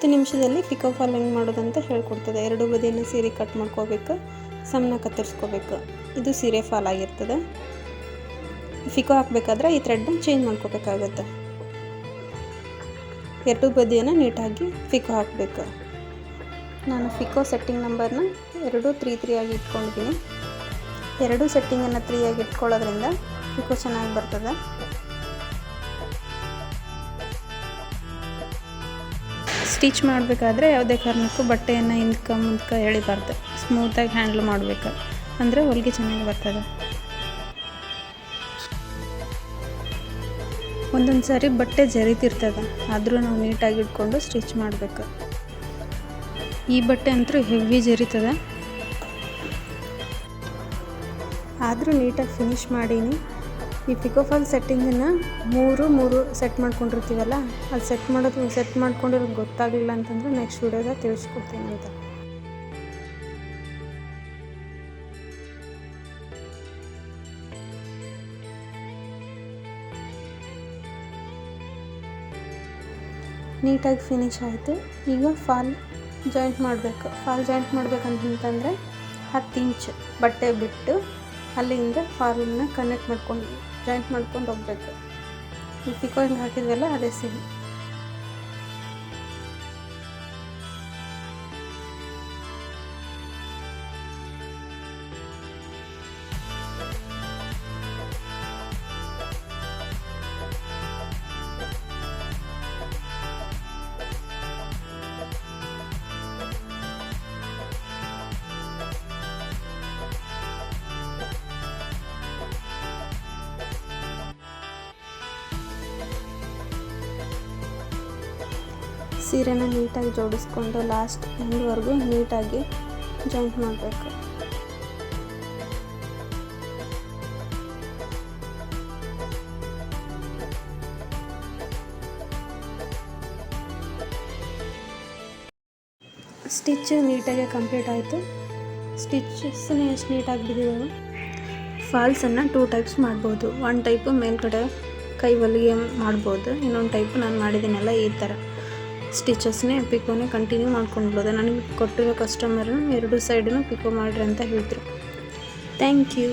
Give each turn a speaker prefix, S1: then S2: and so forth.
S1: 10 ನಿಮಿಷದಲ್ಲಿ pico fall ಹೆಂಗೆ ಮಾಡೋದಂತ ಹೇಳ್ಕೊಡ್ತದೆ. 2 ಬದಿಯನ್ನು ಸೀರೆ ಕಟ್ ಮಾಡ್ಕೋಬೇಕು, ಸಣ್ಣ ಕತ್ತರಿಸ್ಕೋಬೇಕು. ಇದು ಸೀರೆ ಫಾಲ್ ಆಗಿರ್ತದೆ. ಪಿಕೋ ಹಾಕಬೇಕಾದ್ರೆ ಈ ಥ್ರೆಡ್ನ ಚೇಂಜ್ ಮಾಡ್ಕೋಬೇಕಾಗುತ್ತೆ. 2 ಬದಿಯನ್ನು ನೀಟಾಗಿ ಪಿಕೋ ಹಾಕಬೇಕು. ನಾನು ಪಿಕೋ ಸೆಟ್ಟಿಂಗ್ ನಂಬರ್ನ 2 3 3 ಆಗಿ ಇಟ್ಕೊಂಡಿದ್ದೀನಿ. 2 ಸೆಟ್ಟಿಂಗನ್ನು 3 ಆಗಿ ಇಟ್ಕೊಳ್ಳೋದ್ರಿಂದ ಪಿಕೋ ಚೆನ್ನಾಗಿ ಬರ್ತದೆ. ಸ್ಟಿಚ್ ಮಾಡಬೇಕಾದ್ರೆ ಯಾವುದೇ ಕಾರಣಕ್ಕೂ ಬಟ್ಟೆಯನ್ನು ಹಿಂದಕ್ಕೆ ಮುಂದಕ್ಕೆ ಎಳಿಬಾರ್ದು. ಸ್ಮೂತಾಗಿ ಹ್ಯಾಂಡಲ್ ಮಾಡಬೇಕು, ಅಂದರೆ ಹೊಲಿಗೆ ಚೆನ್ನಾಗಿ ಬರ್ತದೆ. ಒಂದೊಂದು ಸಾರಿ ಬಟ್ಟೆ ಜರಿತಿರ್ತದೆ, ಆದರೂ ನಾವು ನೀಟಾಗಿ ಇಟ್ಕೊಂಡು ಸ್ಟಿಚ್ ಮಾಡಬೇಕು. ಈ ಬಟ್ಟೆ ಅಂತೂ ಹೆವಿ ಜರಿತದೆ, ಆದರೂ ನೀಟಾಗಿ ಫಿನಿಶ್ ಮಾಡೀನಿ. ಈ ಪಿಕೋ ಫಾಲ್ ಸೆಟ್ಟಿಂಗನ್ನು 3 ಸೆಟ್ ಮಾಡ್ಕೊಂಡಿರ್ತೀವಲ್ಲ, ಅದು ಸೆಟ್ ಮಾಡ್ಕೊಂಡಿರೋದು ಗೊತ್ತಾಗಲಿಲ್ಲ ಅಂತಂದರೆ ನೆಕ್ಸ್ಟ್ ವಿಡಿಯೋದಾಗ ತಿಳಿಸ್ಕೊಡ್ತೀನಿ ಅಂತ. ನೀಟಾಗಿ ಫಿನಿಶ್ ಆಯಿತು. ಈಗ ಫಾಲ್ ಜಾಯಿಂಟ್ ಮಾಡಬೇಕು. ಫಾಲ್ ಜಾಯಿಂಟ್ ಮಾಡಬೇಕಂತಂದರೆ 10 ಇಂಚ್ ಬಟ್ಟೆ ಬಿಟ್ಟು ಅಲ್ಲಿಂದ ಫಾಲನ್ನು ಕನೆಕ್ಟ್ ಮಾಡ್ಕೊಂಡು ಜಾಯಿಂಟ್ ಮಾಡ್ಕೊಂಡು ಹೋಗ್ಬೇಕು. ಈ ಪಿಕೋ ಹಿಂಗೆ ಹಾಕಿದ್ವಲ್ಲ ಅದೇ ಸೇಮ್. ಸೀರೆನ ನೀಟಾಗಿ ಜೋಡಿಸ್ಕೊಂಡು ಲಾಸ್ಟ್ ಎಂಡ್ವರೆಗೂ ನೀಟಾಗಿ ಜಾಯಿಂಟ್ ಮಾಡಬೇಕು. ಸ್ಟಿಚ್ ನೀಟಾಗಿ ಕಂಪ್ಲೀಟ್ ಆಯಿತು. ಸ್ಟಿಚಸ್ನ ಎಷ್ಟು ನೀಟಾಗಿ ಬಿದ್ದಿದ್ದಾವೆ. ಫಾಲ್ಸನ್ನು 2 ಟೈಪ್ಸ್ ಮಾಡ್ಬೋದು. 1 ಟೈಪು ಮೇಲ್ಗಡೆ ಕೈ ಹೊಲಿಗೆ ಮಾಡ್ಬೋದು, ಇನ್ನೊಂದು ಟೈಪು ನಾನು ಮಾಡಿದ್ದೀನಲ್ಲ ಈ ಥರ ಸ್ಟಿಚಸ್ನೇ ಪಿಕೋನೇ ಕಂಟಿನ್ಯೂ ಮಾಡ್ಕೊಂಡ್ಬೋದು. ನನಗೆ ಕೊಟ್ಟಿರೋ ಕಸ್ಟಮರ್ನು 2 ಸೈಡನ್ನು ಪಿಕೋ ಮಾಡಿರಿ ಅಂತ ಹೇಳಿದ್ರು. Thank you.